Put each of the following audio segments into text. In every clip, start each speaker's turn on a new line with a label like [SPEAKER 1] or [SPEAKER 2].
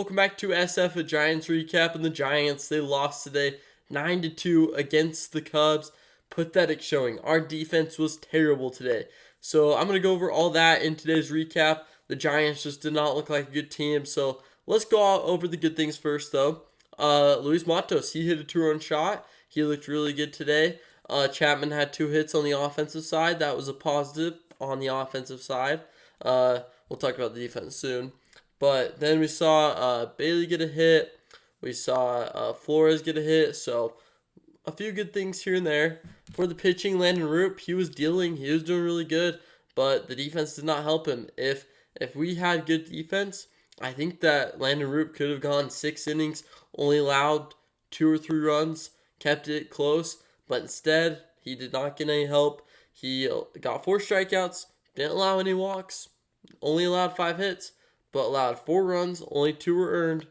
[SPEAKER 1] Welcome back to SF, a Giants recap. And the Giants, they lost today 9-2 against the Cubs. Pathetic showing. Our defense was terrible today. So I'm going to go over all that in today's recap. The Giants just did not look like a good team. So let's go over the good things first, though. Luis Matos, he hit a 2-run shot. He looked really good today. Chapman had 2 hits on the offensive side. That was a positive on the offensive side. We'll talk about the defense soon. But then we saw Bailey get a hit. We saw Flores get a hit. So a few good things here and there. For the pitching, Landon Roop, he was dealing. He was doing really good. But the defense did not help him. If we had good defense, I think that Landon Roop could have gone 6 innings, only allowed 2 or 3 runs, kept it close. But instead, he did not get any help. He got 4 strikeouts, didn't allow any walks, only allowed 5 hits, but allowed 4 runs, only 2 were earned,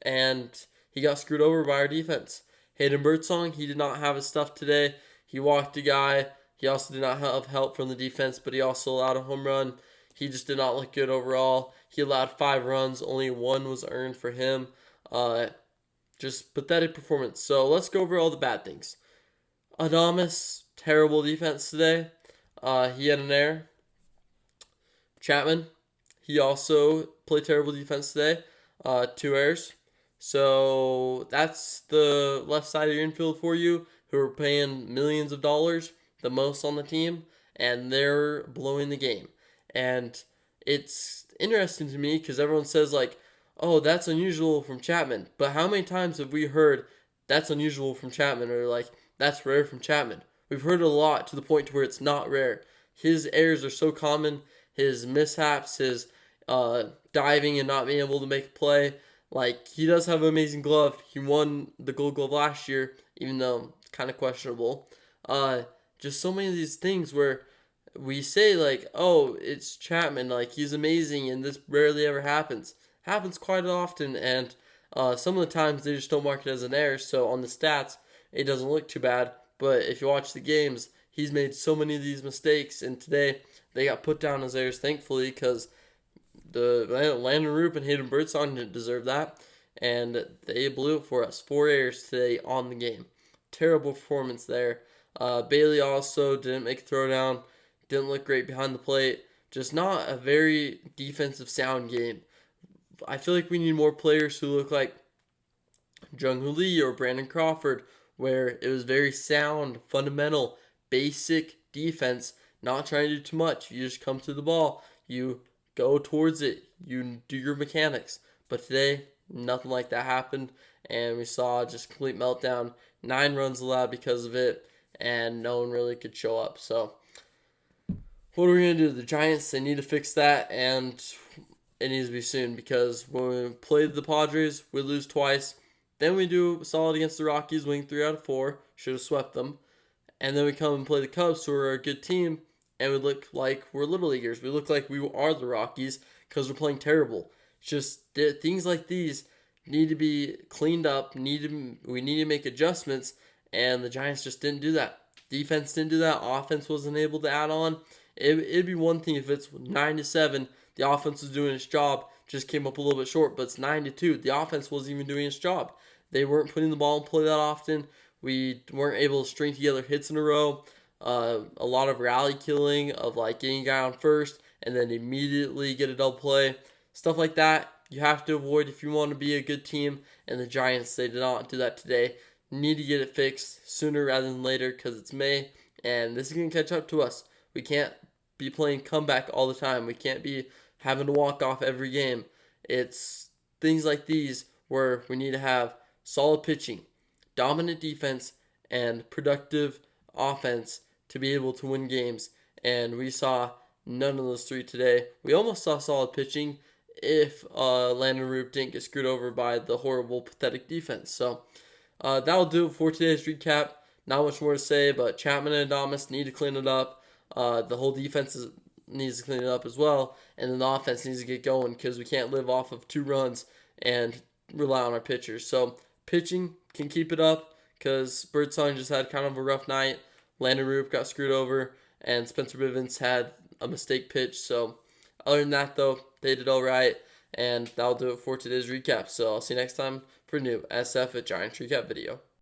[SPEAKER 1] and he got screwed over by our defense. Hayden Birdsong, he did not have his stuff today. He walked a guy. He also did not have help from the defense, but he also allowed a home run. He just did not look good overall. He allowed 5 runs, only 1 was earned for him. Just pathetic performance. So let's go over all the bad things. Adames, terrible defense today. He had an error. Chapman, he also played terrible defense today. 2 errors. So that's the left side of your infield for you, who are paying millions of dollars, the most on the team, and they're blowing the game. And it's interesting to me because everyone says, like, oh, that's unusual from Chapman. But how many times have we heard that's unusual from Chapman, or like, that's rare from Chapman? We've heard it a lot to the point to where it's not rare. His errors are so common. His mishaps, his diving and not being able to make a play. Like, he does have an amazing glove. He won the Gold Glove last year, even though it's kind of questionable. Just so many of these things where we say, like, oh, it's Chapman, like, he's amazing, and this rarely ever happens. Happens quite often, and some of the times they just don't mark it as an error, so on the stats, it doesn't look too bad. But if you watch the games, he's made so many of these mistakes, and today they got put down as errors, thankfully, because the Landon Roop and Hayden Birdsong didn't deserve that, and they blew it for us. 4 errors today on the game. Terrible performance there. Bailey also didn't make a throwdown, didn't look great behind the plate. Just not a very defensive sound game. I feel like we need more players who look like Jung Hoo Lee or Brandon Crawford, where it was very sound, fundamental, basic defense, not trying to do too much. You just come to the ball, you go towards it, you do your mechanics. But today, nothing like that happened, and we saw just complete meltdown. 9 runs allowed because of it, and no one really could show up. So what are we going to do? The Giants, they need to fix that, and it needs to be soon, because when we played the Padres, we lose twice. Then we do solid against the Rockies, winning 3 out of 4. Should have swept them. And then we come and play the Cubs, who are a good team, and we look like we're Little Leaguers. We look like we are the Rockies because we're playing terrible. It's just things like these need to be cleaned up. We need to make adjustments, and the Giants just didn't do that. Defense didn't do that. Offense wasn't able to add on. It'd be one thing if it's 9-7. The offense was doing its job, just came up a little bit short, but it's 9-2. The offense wasn't even doing its job. They weren't putting the ball in play that often. We weren't able to string together hits in a row. A lot of rally killing, of like getting a guy on first and then immediately get a double play. Stuff like that you have to avoid if you want to be a good team. And the Giants, they did not do that today. Need to get it fixed sooner rather than later, because it's May and this is going to catch up to us. We can't be playing comeback all the time. We can't be having to walk off every game. It's things like these where we need to have solid pitching, dominant defense, and productive offense to be able to win games. And we saw none of those 3 today. We almost saw solid pitching if Landon Roop didn't get screwed over by the horrible, pathetic defense. So that'll do it for today's recap. Not much more to say, but Chapman and Adames need to clean it up. The whole defense needs to clean it up as well. And then the offense needs to get going, because we can't live off of 2 runs and rely on our pitchers. So pitching can keep it up, because Birdsong just had kind of a rough night. Landon Roop got screwed over, and Spencer Bivens had a mistake pitch. So other than that, though, they did all right. And that'll do it for today's recap. So I'll see you next time for a new SF at Giants recap video.